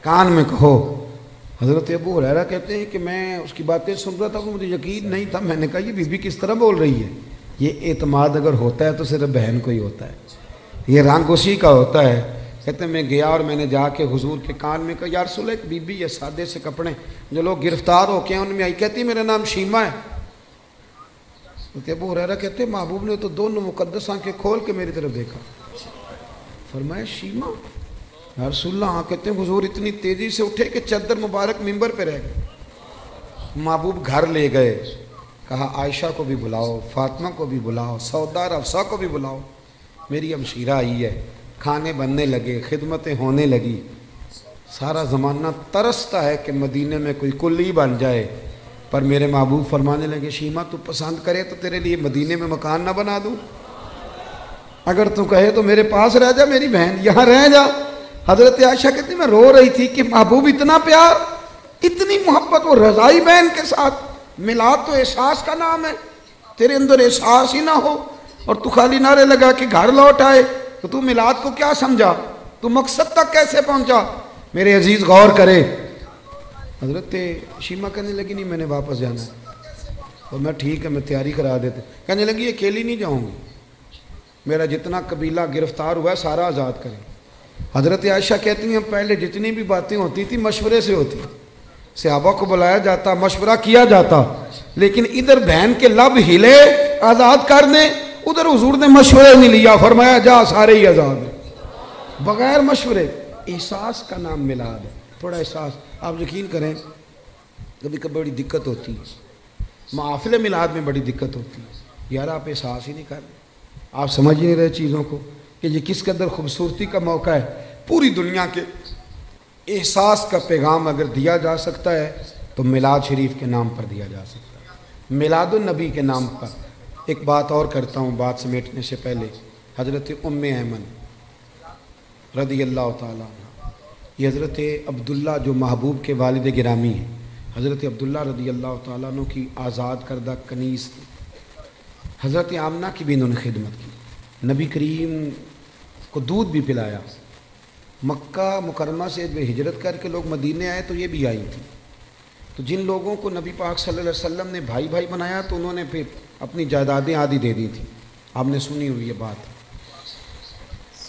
کان میں کہو۔ حضرت ابو ہریرہ کہتے ہیں کہ میں اس کی باتیں سن رہا تھا، مجھے یقین نہیں تھا، میں نے کہا یہ بی بی کس طرح بول رہی ہے؟ یہ اعتماد اگر ہوتا ہے تو صرف بہن کو ہی ہوتا ہے، یہ رنگ اسی کا ہوتا ہے۔ کہتے ہیں میں گیا اور میں نے جا کے حضور کے کان میں کہا یا رسول اللہ، ایک بی بی یہ سادے سے کپڑے جو لوگ گرفتار ہو کے ہیں ان میں آئی، کہتی میرا نام شیمہ ہے۔ حضرت ابو ہریرہ کہتے ہیں محبوب نے تو دونوں مقدس آنکھیں کھول کے میری طرف دیکھا، فرمایا شیمہ؟ یا رسول اللہ، ہاں۔ کہتے ہیں حضور اتنی تیزی سے اٹھے کہ چادر مبارک ممبر پہ رہ گئے۔ محبوب گھر لے گئے، کہا عائشہ کو بھی بلاؤ، فاطمہ کو بھی بلاؤ، سودا اور حفصہ کو بھی بلاؤ، میری ہمشیرہ آئی ہے۔ کھانے بننے لگے، خدمتیں ہونے لگی۔ سارا زمانہ ترستا ہے کہ مدینے میں کوئی کلی بن جائے، پر میرے محبوب فرمانے لگے شیمہ تو پسند کرے تو تیرے لیے مدینے میں مکان نہ بنا دوں، اگر تو کہے تو میرے پاس رہ جا میری بہن، یہاں رہ جا۔ حضرت عائشہ کہتی میں رو رہی تھی کہ محبوب اتنا پیار، اتنی محبت، وہ رضائی بہن کے ساتھ۔ میلاد تو احساس کا نام ہے، تیرے اندر احساس ہی نہ ہو اور تو خالی نعرے لگا کہ گھر لوٹ آئے، تو میلاد کو کیا سمجھا؟ تو مقصد تک کیسے پہنچا؟ میرے عزیز غور کرے۔ حضرت شیمہ کہنے لگی نہیں میں نے واپس جانا ہے، اور میں ٹھیک ہے میں تیاری کرا دیتے۔ کہنے لگی اکیلی نہیں جاؤں گی، میرا جتنا قبیلہ گرفتار ہوا ہے سارا آزاد کریں۔ حضرت عائشہ کہتی ہیں پہلے جتنی بھی باتیں ہوتی تھی مشورے سے ہوتی، صحابہ کو بلایا جاتا، مشورہ کیا جاتا، لیکن ادھر بہن کے لب ہلے آزاد کر دیں، ادھر حضور نے مشورے نہیں لیا، فرمایا جا سارے ہی آزاد ہیں بغیر مشورے۔ احساس کا نام میلاد ہے، تھوڑا احساس۔ آپ یقین کریں کبھی کبھی بڑی دقت ہوتی ہے، محافل میلاد میں بڑی دقت ہوتی ہے، یار آپ احساس ہی نہیں کر رہے، آپ سمجھ ہی نہیں رہے چیزوں کو کہ یہ کس قدر خوبصورتی کا موقع ہے۔ پوری دنیا کے احساس کا پیغام اگر دیا جا سکتا ہے تو میلاد شریف کے نام پر دیا جا سکتا ہے، میلاد النبی کے نام پر۔ ایک بات اور کرتا ہوں بات سمیٹنے سے پہلے، حضرت ام ایمن رضی اللہ تعالیٰ عنہ، یہ حضرت عبداللہ جو محبوب کے والد گرامی ہیں، حضرت عبداللہ رضی اللہ تعالیٰ عنہ کی آزاد کردہ کنیز تھی۔ حضرت آمنہ کی بھی انہوں نے خدمت کی، نبی کریم کو دودھ بھی پلایا۔ مکہ مکرمہ سے جب ہجرت کر کے لوگ مدینے آئے تو یہ بھی آئی تھی، تو جن لوگوں کو نبی پاک صلی اللہ علیہ وسلم نے بھائی بھائی بنایا تو انہوں نے پھر اپنی جائیدادیں آدھی دے دی تھیں، آپ نے سنی ہوئی یہ بات۔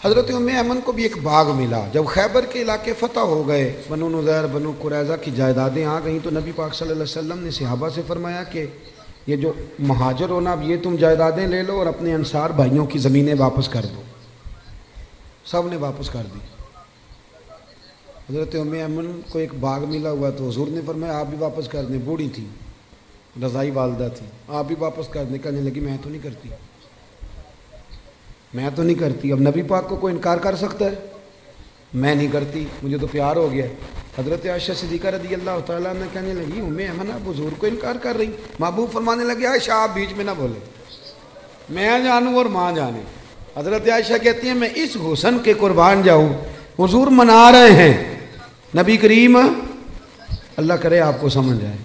حضرت ام ایمن کو بھی ایک باغ ملا، جب خیبر کے علاقے فتح ہو گئے، بنو نذیر بنو قریظہ کی جائیدادیں آ گئیں، تو نبی پاک صلی اللہ علیہ وسلم نے صحابہ سے فرمایا کہ یہ جو مہاجر ہونا اب یہ تم جائیدادیں لے لو اور اپنے انصار بھائیوں کی زمینیں واپس کر دو۔ سب نے واپس کر دی۔ حضرت ام ایمن کو ایک باغ ملا ہوا تو حضور نے فرمایا آپ بھی واپس کر دیں، بوڑھی تھی، رضائی والدہ تھی، آپ بھی واپس کر دیں۔ کہنے لگی میں تو نہیں کرتی، میں تو نہیں کرتی۔ اب نبی پاک کو کوئی انکار کر سکتا ہے؟ میں نہیں کرتی، مجھے تو پیار ہو گیا۔ حضرت عائشہ صدیقہ رضی اللہ تعالیٰ عنہ کہنے لگی ام ایمن آپ حضور کو انکار کر رہی؟ محبوب فرمانے لگے عائشہ آپ بیچ میں نہ بولے، میں جانوں اور ماں جانے۔ حضرت عائشہ کہتی ہیں میں اس حسن کے قربان جاؤں، حضور منا رہے ہیں نبی کریم، اللہ کرے آپ کو سمجھ آئے۔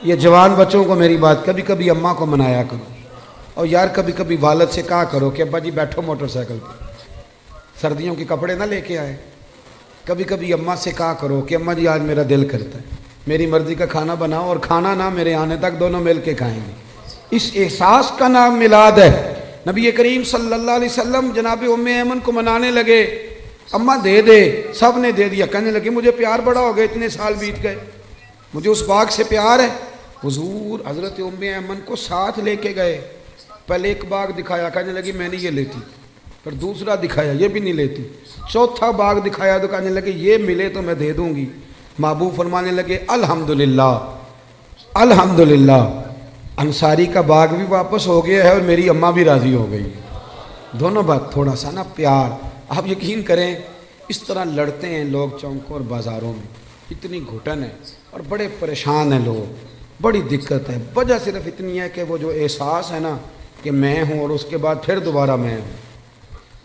یہ جوان بچوں کو میری بات، کبھی کبھی اماں کو منایا کرو، اور یار کبھی کبھی والد سے کہا کرو کہ ابا جی بیٹھو موٹر سائیکل پہ، سردیوں کے کپڑے نہ لے کے آئے۔ کبھی کبھی اماں سے کہا کرو کہ اماں جی آج میرا دل کرتا ہے میری مرضی کا کھانا بناؤ، اور کھانا نہ میرے آنے تک دونوں مل کے کھائیں گے۔ اس احساس کا نام میلاد ہے۔ نبی کریم صلی اللہ علیہ وسلم جناب ام ایمن کو منانے لگے، اماں دے دے، سب نے دے دیا، کہنے لگے مجھے پیار بڑا ہو گیا، اتنے سال بیت گئے، مجھے اس باغ سے پیار ہے۔ حضور حضرت ام ایمن کو ساتھ لے کے گئے، پہلے ایک باغ دکھایا، کہنے لگی میں نہیں یہ لیتی، پھر دوسرا دکھایا، یہ بھی نہیں لیتی، چوتھا باغ دکھایا تو کہنے لگے یہ ملے تو میں دے دوں گی۔ محبوب فرمانے لگے الحمدللہ الحمدللہ، انصاری کا باغ بھی واپس ہو گیا ہے اور میری اماں بھی راضی ہو گئی۔ دونوں بات تھوڑا سا نا پیار۔ آپ یقین کریں اس طرح لڑتے ہیں لوگ چوکوں اور بازاروں میں، اتنی گھٹن ہے اور بڑے پریشان ہیں لوگ، بڑی دقت ہے۔ وجہ صرف اتنی ہے کہ وہ جو احساس ہے نا کہ میں ہوں اور اس کے بعد پھر دوبارہ میں ہوں،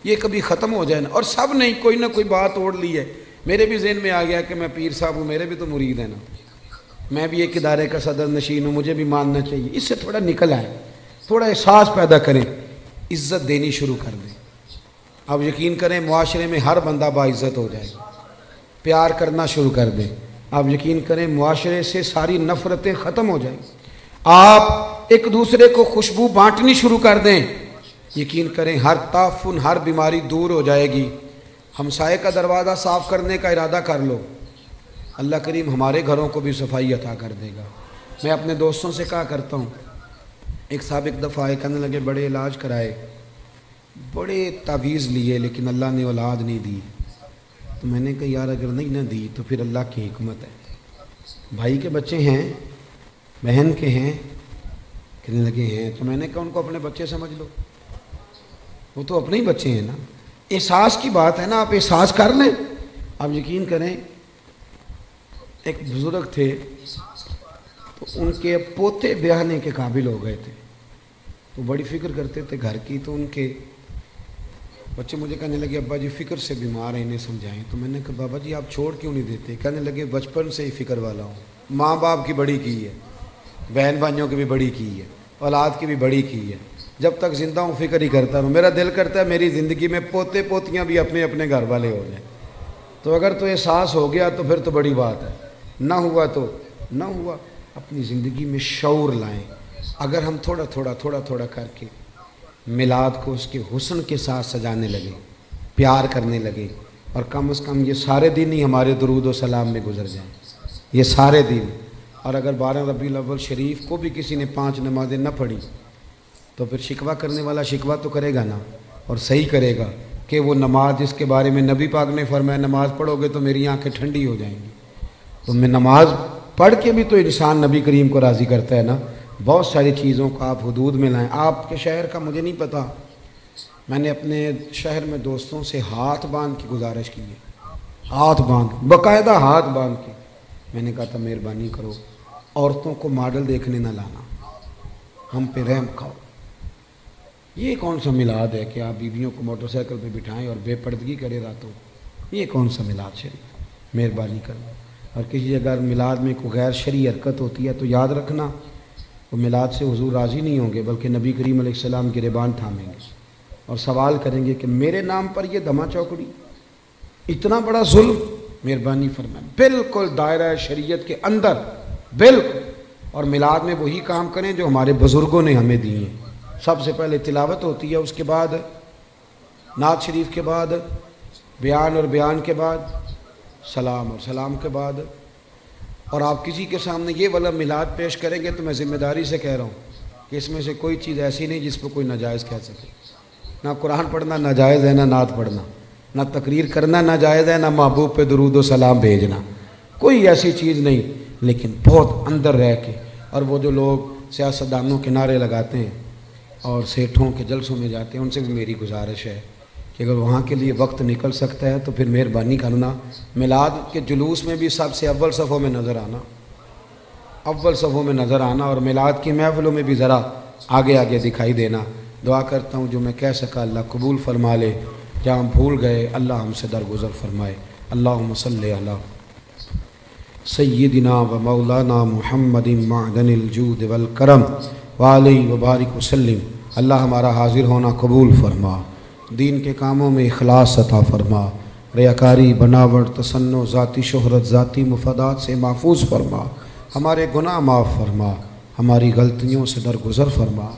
یہ کبھی ختم ہو جائے نا۔ اور سب نے کوئی نہ کوئی بات اوڑھ لی ہے۔ میرے بھی ذہن میں آ گیا کہ میں پیر صاحب ہوں، میرے بھی تو مرید ہیں نا، میں بھی ایک ادارے کا صدر نشین ہوں، مجھے بھی ماننا چاہیے۔ اس سے تھوڑا نکل آئے، تھوڑا احساس پیدا کریں، عزت دینی شروع کر دیں۔ اب یقین کریں معاشرے میں ہر بندہ باعزت ہو جائے، پیار کرنا شروع کر دیں۔ آپ یقین کریں معاشرے سے ساری نفرتیں ختم ہو جائیں۔ آپ ایک دوسرے کو خوشبو بانٹنی شروع کر دیں، یقین کریں ہر تعفن، ہر بیماری دور ہو جائے گی۔ ہمسائے کا دروازہ صاف کرنے کا ارادہ کر لو، اللہ کریم ہمارے گھروں کو بھی صفائی عطا کر دے گا۔ میں اپنے دوستوں سے کہا کرتا ہوں، ایک صاحب ایک دفعہ آئے، کہنے لگے بڑے علاج کرائے، بڑے تعویذ لیے لیکن اللہ نے اولاد نہیں دی۔ تو میں نے کہا یار اگر نہیں نہ دی تو پھر اللہ کی حکمت ہے، بھائی کے بچے ہیں، بہن کے ہیں، کہنے لگے ہیں۔ تو میں نے کہا ان کو اپنے بچے سمجھ لو، وہ تو اپنے ہی بچے ہیں نا۔ احساس کی بات ہے نا، آپ احساس کر لیں۔ آپ یقین کریں ایک بزرگ تھے تو ان کے پوتے بیاہنے کے قابل ہو گئے تھے، تو بڑی فکر کرتے تھے گھر کی، تو ان کے بچے مجھے کہنے لگے ابا جی فکر سے بیمار ہیں، انہیں سمجھائیں۔ تو میں نے کہا بابا جی آپ چھوڑ کیوں نہیں دیتے؟ کہنے لگے بچپن سے ہی فکر والا ہوں، ماں باپ کی بڑی کی ہے، بہن بھائیوں کی بھی بڑی کی ہے، اولاد کی بھی بڑی کی ہے، جب تک زندہ ہوں فکر ہی کرتا ہوں۔ میرا دل کرتا ہے میری زندگی میں پوتے پوتیاں بھی اپنے اپنے گھر والے ہو جائیں۔ تو اگر تو احساس ہو گیا تو پھر تو بڑی بات ہے، نہ ہوا تو نہ ہوا۔ اپنی زندگی میں شعور لائیں۔ اگر ہم تھوڑا تھوڑا کر کے میلاد کو اس کے حسن کے ساتھ سجانے لگے، پیار کرنے لگے، اور کم از کم یہ سارے دن ہی ہمارے درود و سلام میں گزر جائیں، یہ سارے دن۔ اور اگر 12 ربیع الاول شریف کو بھی کسی نے 5 نمازیں نہ پڑھی تو پھر شکوہ کرنے والا شکوہ تو کرے گا نا، اور صحیح کرے گا کہ وہ نماز جس کے بارے میں نبی پاک نے فرمایا نماز پڑھو گے تو میری آنکھیں ٹھنڈی ہو جائیں گی، تو میں نماز پڑھ کے بھی تو انسان نبی کریم کو راضی کرتا ہے نا۔ بہت ساری چیزوں کو آپ حدود میں لائیں۔ آپ کے شہر کا مجھے نہیں پتہ، میں نے اپنے شہر میں دوستوں سے ہاتھ باندھ کی گزارش کی ہے، ہاتھ باندھ، باقاعدہ ہاتھ باندھ کے میں نے کہا تھا مہربانی کرو عورتوں کو ماڈل دیکھنے نہ لانا، ہم پہ رحم کھاؤ۔ یہ کون سا میلاد ہے کہ آپ بیویوں کو موٹر سائیکل پہ بٹھائیں اور بے پردگی کرے راتوں؟ یہ کون سا میلاد شریف؟ مہربانی کرنا۔ اور کسی اگر میلاد میں کوئی غیر شرعی حرکت ہوتی ہے تو یاد رکھنا وہ میلاد سے حضور راضی نہیں ہوں گے، بلکہ نبی کریم علیہ السلام کی گریبان تھامیں گے اور سوال کریں گے کہ میرے نام پر یہ دھما چوکڑی، اتنا بڑا ظلم، مہربانی فرمائیں۔ بالکل دائرہ شریعت کے اندر، بالکل۔ اور میلاد میں وہی کام کریں جو ہمارے بزرگوں نے ہمیں دیے ہیں۔ سب سے پہلے تلاوت ہوتی ہے، اس کے بعد نعت شریف کے بعد بیان، اور بیان کے بعد سلام، اور سلام کے بعد، اور آپ کسی کے سامنے یہ والا میلاد پیش کریں گے تو میں ذمہ داری سے کہہ رہا ہوں کہ اس میں سے کوئی چیز ایسی نہیں جس پہ کوئی ناجائز کہہ سکے۔ نہ قرآن پڑھنا ناجائز ہے، نہ نعت پڑھنا، نہ تقریر کرنا ناجائز ہے، نہ محبوب پہ درود و سلام بھیجنا، کوئی ایسی چیز نہیں۔ لیکن بہت اندر رہ کے، اور وہ جو لوگ سیاستدانوں کے نعرے لگاتے ہیں اور سیٹھوں کے جلسوں میں جاتے ہیں، ان سے بھی میری گزارش ہے کہ اگر وہاں کے لیے وقت نکل سکتا ہے تو پھر مہربانی کرنا میلاد کے جلوس میں بھی سب سے اول صفوں میں نظر آنا، اول صفوں میں نظر آنا، اور میلاد کی محفلوں میں بھی ذرا آگے آگے دکھائی دینا۔ دعا کرتا ہوں جو میں کہہ سکا اللہ قبول فرما لے، جہاں بھول گئے اللہ ہم سے درگزر فرمائے۔ اللہم صلی علی سیدنا و مولانا محمد معدن الجود والکرم وعلیہ وبارک وسلم۔ اللہ ہمارا حاضر ہونا قبول فرما، دین کے کاموں میں اخلاص عطا فرما، ریاکاری، بناوٹ، تصنع، ذاتی شہرت، ذاتی مفادات سے محفوظ فرما، ہمارے گناہ معاف فرما، ہماری غلطیوں سے درگزر فرما۔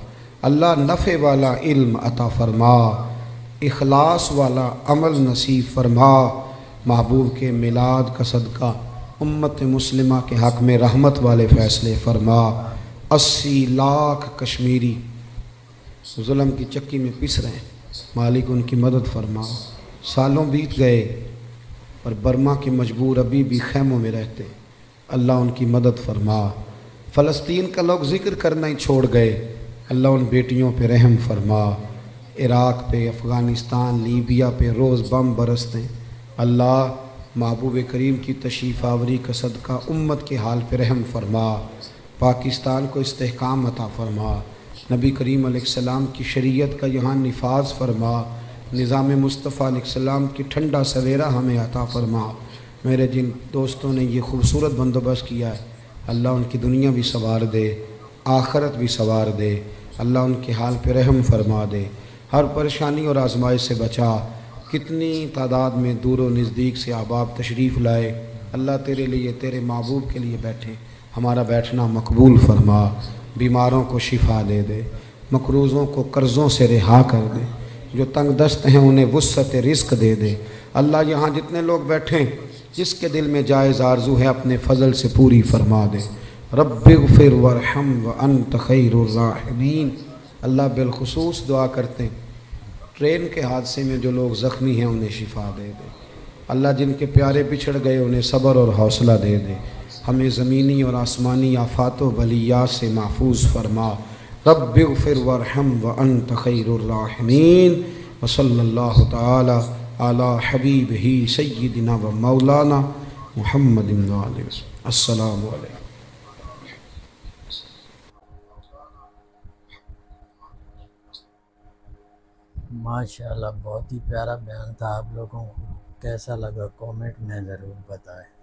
اللہ نفع والا علم عطا فرما، اخلاص والا عمل نصیب فرما، محبوب کے میلاد کا صدقہ امت مسلمہ کے حق میں رحمت والے فیصلے فرما۔ 80 لاکھ کشمیری ظلم کی چکی میں پس رہے ہیں، مالک ان کی مدد فرما۔ سالوں بیت گئے پر برما کے مجبور ابھی بھی خیموں میں رہتے، اللہ ان کی مدد فرما۔ فلسطین کا لوگ ذکر کرنا ہی چھوڑ گئے، اللہ ان بیٹیوں پہ رحم فرما۔ عراق پہ، افغانستان، لیبیا پہ روز بم برستے، اللہ محبوب کریم کی تشریف آوری کا صدقہ امت کے حال پہ رحم فرما۔ پاکستان کو استحکام عطا فرما، نبی کریم علیہ السلام کی شریعت کا یہاں نفاذ فرما، نظام مصطفیٰ علیہ السلام کی ٹھنڈا سویرا ہمیں عطا فرما۔ میرے جن دوستوں نے یہ خوبصورت بندوبست کیا ہے، اللہ ان کی دنیا بھی سنوار دے، آخرت بھی سنوار دے، اللہ ان کے حال پہ رحم فرما دے، ہر پریشانی اور آزمائش سے بچا۔ کتنی تعداد میں دور و نزدیک سے احباب تشریف لائے، اللہ تیرے لیے، تیرے محبوب کے لیے بیٹھے، ہمارا بیٹھنا مقبول فرما۔ بیماروں کو شفا دے دے، مقروضوں کو قرضوں سے رہا کر دے، جو تنگ دست ہیں انہیں وسعت رزق دے دے۔ اللہ یہاں جتنے لوگ بیٹھیں، جس کے دل میں جائز آرزو ہے اپنے فضل سے پوری فرما دے۔ رب اغفر وارحم وانت خیر الراحمین۔ اللہ بالخصوص دعا کرتے ہیں ٹرین کے حادثے میں جو لوگ زخمی ہیں انہیں شفا دے دے، اللہ جن کے پیارے بچھڑ گئے انہیں صبر اور حوصلہ دے دے، ہمیں زمینی اور آسمانی آفات و بلیات سے محفوظ فرما۔ رب اغفر وارحم وانت خیر الراحمین، وصلی اللہ تعالی علی حبیبہ سیدنا و مولانا محمد علیہ وسلم۔ السلام علیکم۔ ماشاءاللہ، بہت ہی پیارا بیان تھا۔ آپ لوگوں کو کیسا لگا کامنٹ میں ضرور بتائیں۔